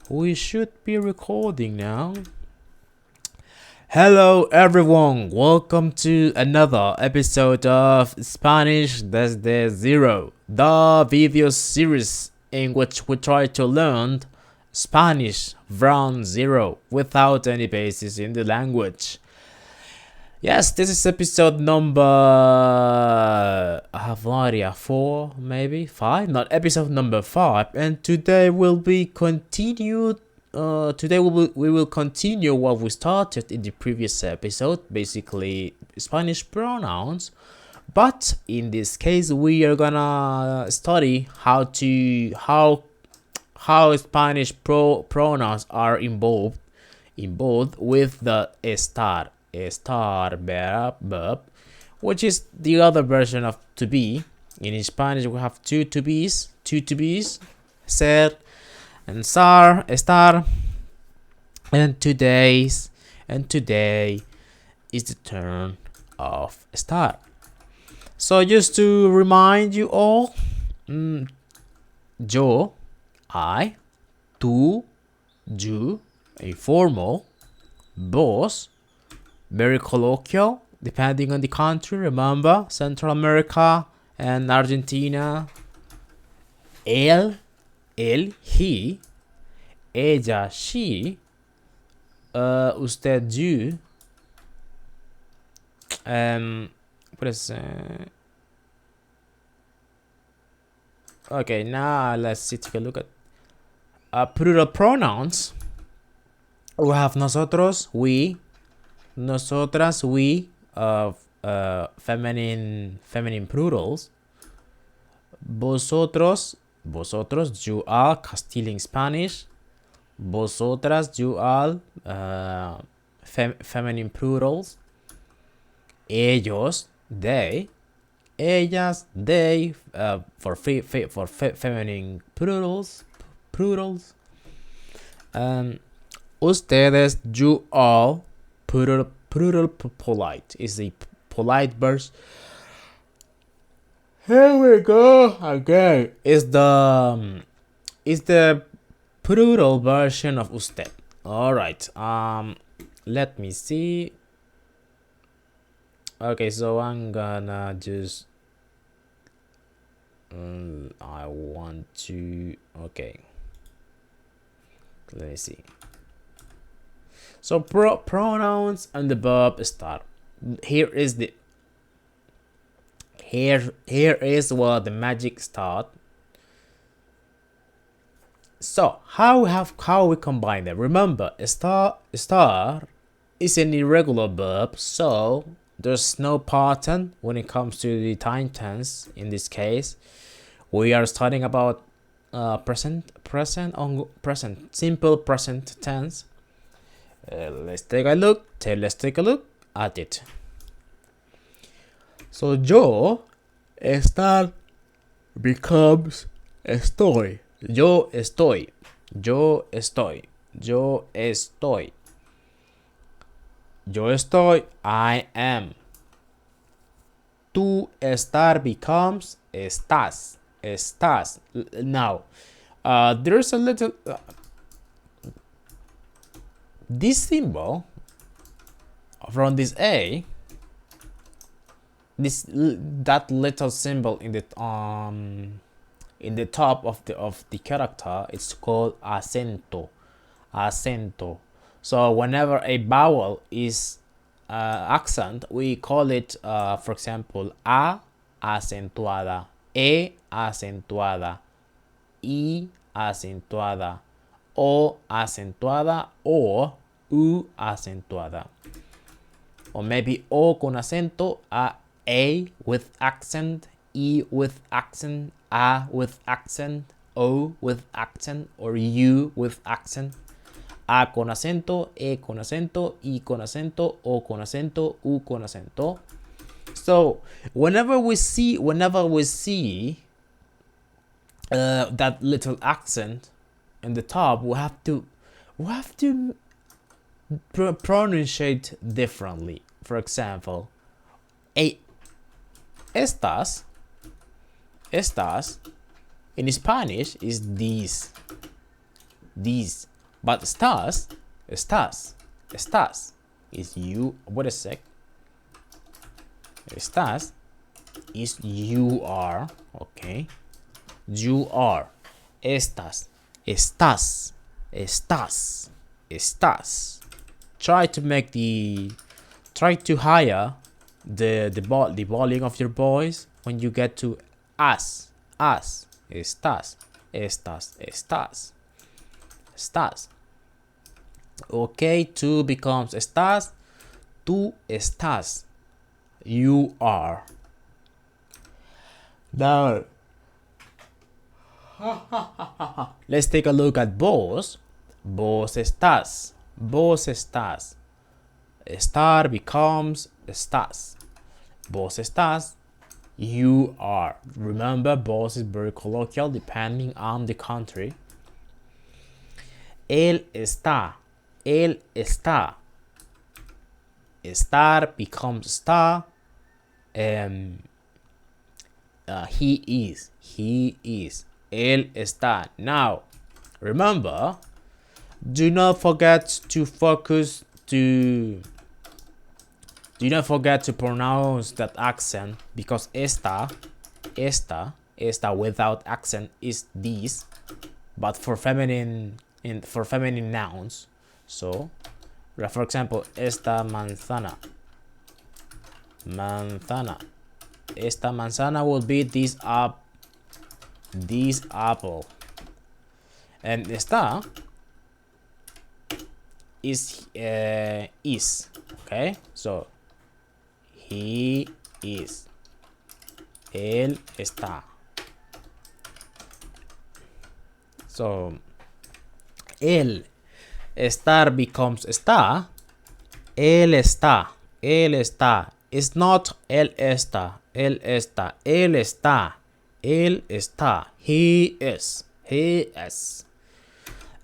We should be recording now. Hello everyone, welcome to another episode of Spanish desde zero, the video series in which we try to learn Spanish from zero without any basis in the language. Yes, this is episode number, I have no idea, 4, maybe 5, not episode number 5, and today will be continued. Today we will continue what we started in the previous episode, basically Spanish pronouns. But in this case, we are gonna study how Spanish pronouns are involved with the estar verb, which is the other version of to be. In Spanish, we have two to be's, ser and estar, and today is the turn of estar. So just to remind you all, yo, I, tú, you, informal, vos, very colloquial, depending on the country. Remember, Central America and Argentina. Él, he. Ella, she. Usted, you. Okay, now let's take a look at plural pronouns. We have nosotros, we. Nosotras, we, feminine plurals. Vosotros, you all, Castilian Spanish. Vosotras, you all, feminine plurals. Ellos, they. Ellas, they, for feminine plurals. Ustedes, you all, plural polite is the polite verse. Here we go again. Is the plural version of usted. All right. Let me see. Okay, so I'm gonna just. I want to. Okay. Let me see. So pronouns and the verb estar. Here is where the magic start. So how we combine them? Remember, estar is an irregular verb, so there's no pattern when it comes to the time tense. In this case, we are studying about present, simple present tense. Let's take a look at it. So yo estar becomes estoy. Yo estoy. I am. Tú estar becomes estás. Now, there's a little. This symbol from this A, that little symbol in the top of the character, it's called acento. So whenever a vowel is accent, we call it, for example, A acentuada, E acentuada, I acentuada, O acentuada, or U acentuada. Or maybe O con acento, A with accent, I with accent, A with accent, O with accent, or U with accent. A con acento, E con acento, I con acento, O con acento, U con acento. So whenever we see that little accent in the top, we have to pronunciate differently. For example, estas in Spanish is these. But estás is you. Wait a sec. Estás is you are. Okay. You are. Estás. Try to higher the volume of your voice when you get to us. Estás. Okay, tú becomes estás. Tú estás. You are. Now, let's take a look at vos. Vos estás. Estar becomes estás. Vos estás. You are. Remember, vos is very colloquial depending on the country. Él está. Estar becomes está. He is. Él está. Now, remember, do not forget to pronounce that accent, because esta without accent is this, but for feminine nouns. So, for example, esta manzana. Esta manzana will be this apple. And esta is okay. So he is. Él está. So estar becomes está. Él está. It's not él está. Él está. He is.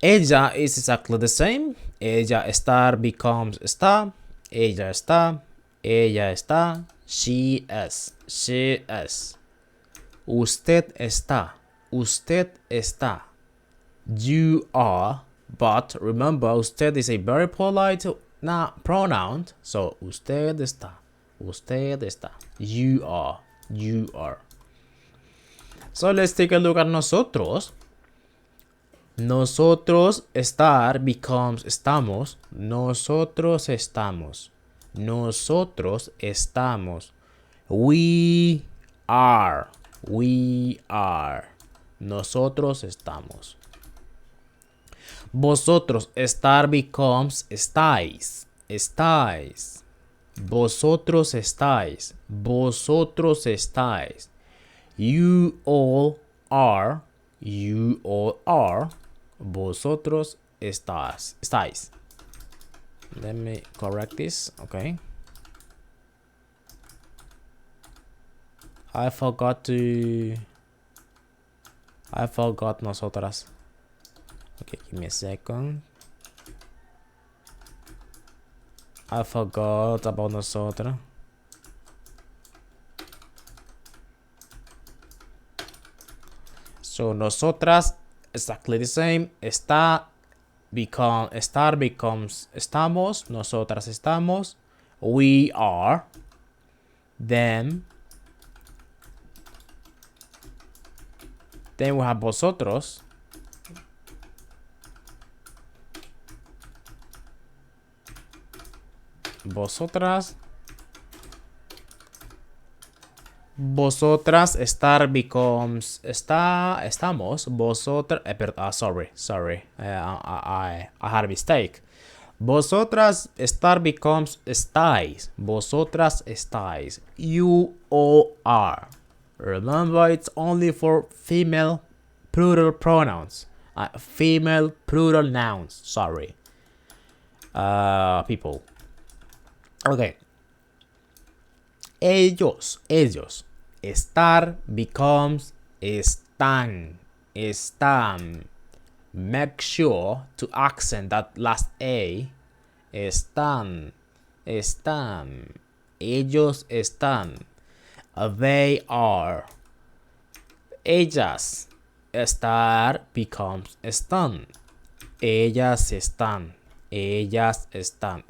Ella is exactly the same. Ella estar becomes está. Ella está. She is. Usted está. You are. But remember, usted is a very polite pronoun. So usted está. You are. So let's take a look at nosotros. Nosotros estar becomes estamos. Nosotros estamos. We are. Nosotros estamos. Vosotros estar becomes estáis. Vosotros estáis. You all are. Vosotros estáis. Let me correct this. Okay. I forgot nosotras. Okay, give me a second. I forgot about nosotras. So nosotras, exactly the same. Estar becomes estamos. Nosotras estamos. We are. Then we have vosotros. Vosotras estar becomes estamos. Vosotras sorry. I had a mistake. Vosotras estar becomes estáis. Vosotras estáis. You all are. Remember, it's only for female plural pronouns. Female plural nouns. Sorry. People. Okay. Ellos. Estar becomes están. Make sure to accent that last A. Están. Ellos están. They are. Ellas. Estar becomes están. Ellas están. Ellas están.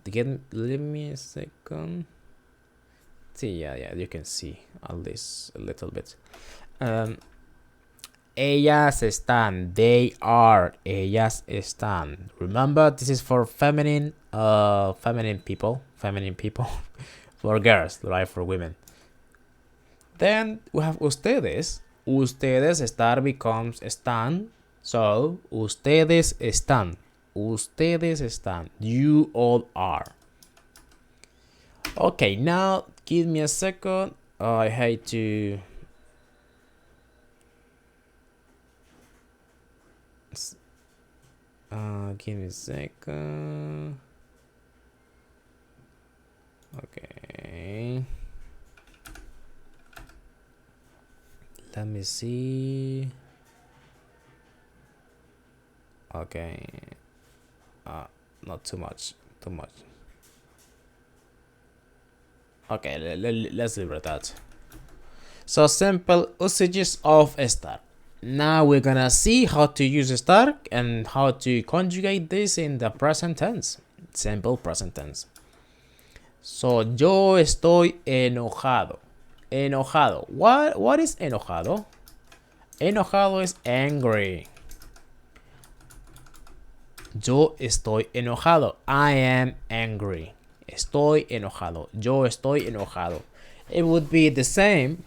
Let me a second. See, yeah, you can see at least a little bit. Ellas están. They are. Ellas están. Remember, this is for feminine people. Feminine people. For girls, right? For women. Then we have ustedes. Ustedes, estar becomes están. So, ustedes están. Ustedes están. You all are. Okay, now give me a second. I hate to... give me a second. Okay. Let me see. Okay. Not too much. Too much. Okay, let's leave it at that. So simple usages of estar. Now we're gonna see how to use estar and how to conjugate this in the present tense. Simple present tense. So, yo estoy enojado. Enojado. What is enojado? Enojado is angry. Yo estoy enojado. I am angry. Estoy enojado. Yo estoy enojado. It would be the same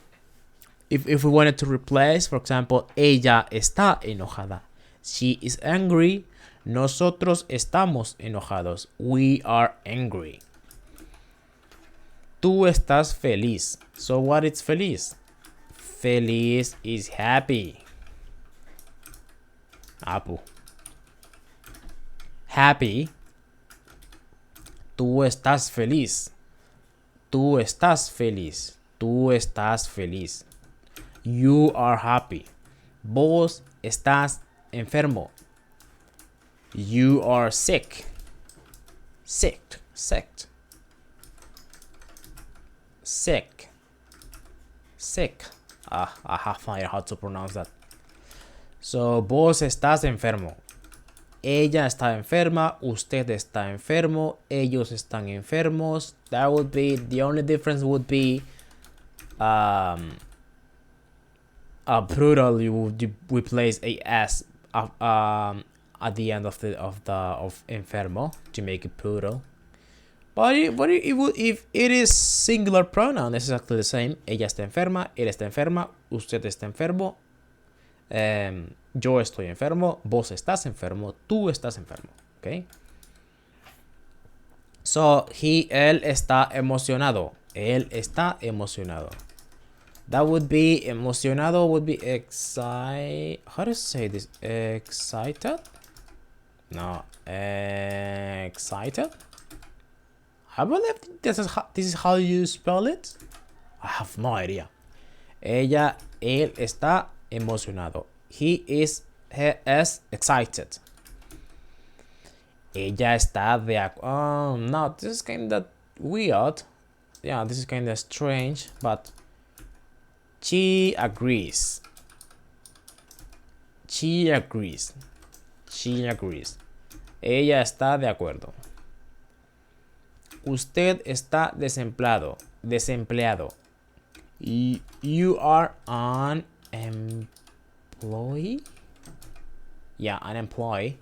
if we wanted to replace, for example, ella está enojada. She is angry. Nosotros estamos enojados. We are angry. Tú estás feliz. So what is feliz? Feliz is happy. Apu. Happy. Tú estás feliz. Tú estás feliz. Tú estás feliz. You are happy. Vos estás enfermo. You are sick. Sick. Sick. Sick. Sick. I have found how to pronounce that. So, vos estás enfermo. Ella está enferma. Usted está enfermo. Ellos están enfermos. That would be, the only difference would be a plural. You would replace a s at the end of enfermo to make it plural. But if it is singular pronoun, it's exactly the same. Ella está enferma, él está enferma, usted está enfermo, yo estoy enfermo, vos estás enfermo, tú estás enfermo. Okay? So, él está emocionado. Él está emocionado. That would be, emocionado would be how to say this? Excited? No. Excited? I believe this is how you spell it. I have no idea. Él está emocionado. He is excited. Ella está de acuerdo. No, this is kind of weird. Yeah, this is kind of strange, but she agrees. She agrees. She agrees. Ella está de acuerdo. Usted está desempleado. Desempleado. You are an employee. Yeah, an employee.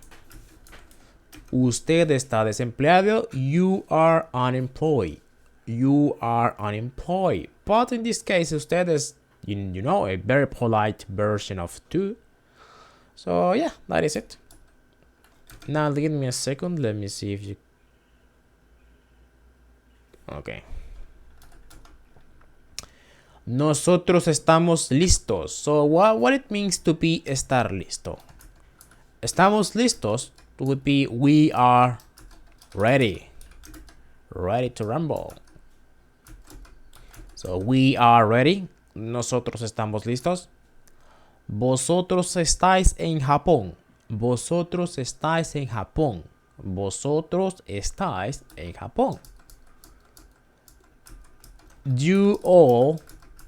Usted está desempleado. You are unemployed. You are unemployed. But in this case, usted is, you know, a very polite version of tú. So yeah, that is it. Now give me a second. Let me see if you... Okay. Nosotros estamos listos. So what it means to be estar listo. Estamos listos would be we are ready. Ready to rumble. So we are ready. Nosotros estamos listos. Vosotros estáis en Japón. Vosotros estáis en Japón. Vosotros estáis en Japón. You all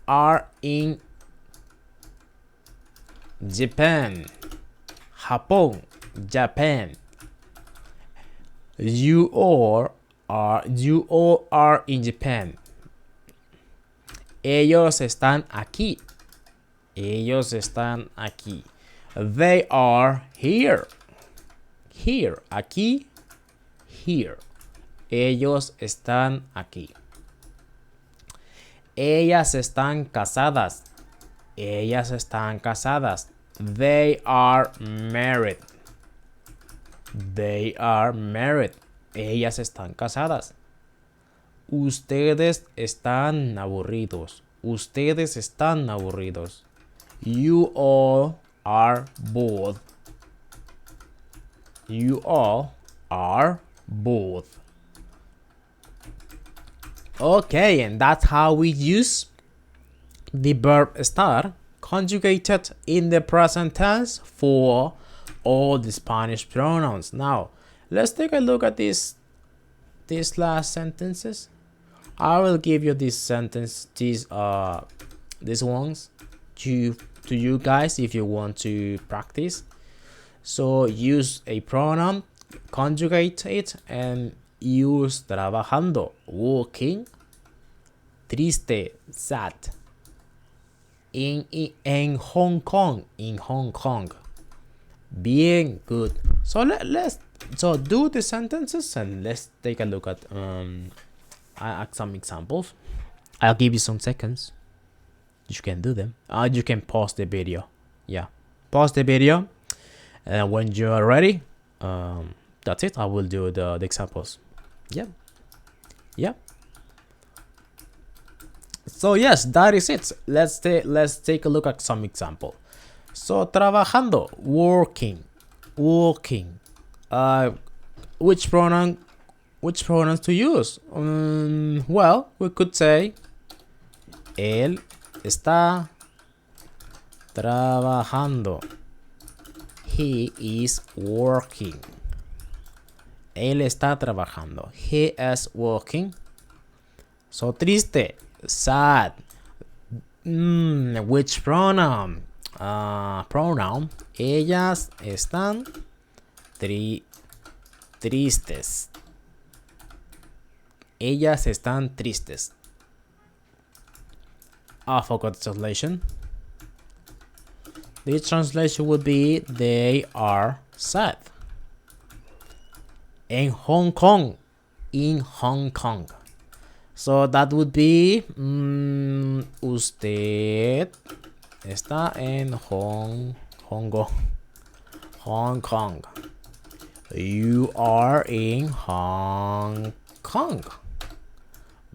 are in Japan. Japón. Japan. you all are in Japan. Ellos están aquí. Ellos están aquí. They are here. Here. Aquí. Here. Ellos están aquí. Ellas están casadas. Ellas están casadas. They are married. They are married. Ellas están casadas. Ustedes están aburridos. Ustedes están aburridos. You all are bored. You all are bored. Okay, and that's how we use the verb estar conjugated in the present tense for all the Spanish pronouns. Now, let's take a look at these last sentences. I will give you these ones to you guys if you want to practice. So use a pronoun, conjugate it, and use trabajando, working, triste, sad. In Hong Kong, bien, good. So let's do the sentences and let's take a look at some examples. I'll give you some seconds. You can do them. You can pause the video. Yeah, pause the video, and when you are ready, that's it. I will do the examples. Yeah. So yes, that is it. Let's take a look at some example. So trabajando, working. Which pronouns to use? Well, we could say él está trabajando. He is working. Él está trabajando. He is working. So triste, sad. Which pronoun? Pronoun. Ellas están tristes. Ellas están tristes. I forgot the translation. The translation would be they are sad. In Hong Kong. So that would be usted está en Hong Kong. You are in Hong Kong.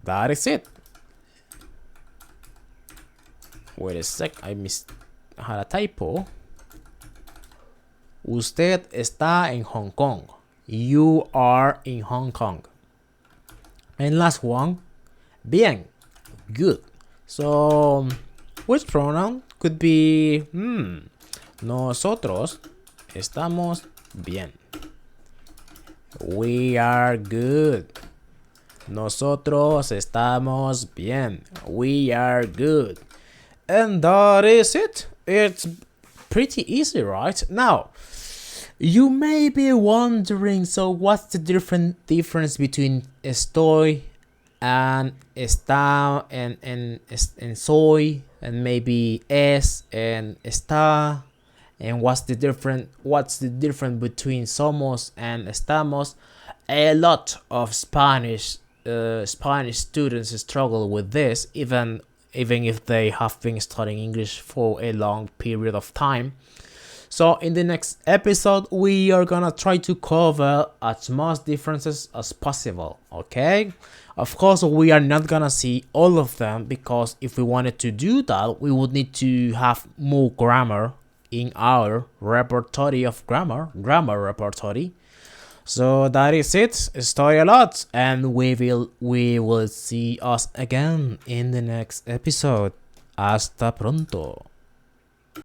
That is it. Wait a sec, I had a typo. Usted está en Hong Kong. You are in Hong Kong. And last one, bien, good. So, which pronoun could be nosotros estamos bien. We are good. Nosotros estamos bien. We are good. And that is it. It's pretty easy, right? Now, you may be wondering, so what's the difference between estoy and está and soy and maybe es and está, and what's the difference between somos and estamos? A lot of Spanish students struggle with this, even if they have been studying English for a long period of time. So in the next episode, we are gonna try to cover as much differences as possible, okay? Of course, we are not gonna see all of them, because if we wanted to do that, we would need to have more grammar in our repertoire of grammar repertoire. So that is it. Study a lot, and we will see us again in the next episode. Hasta pronto.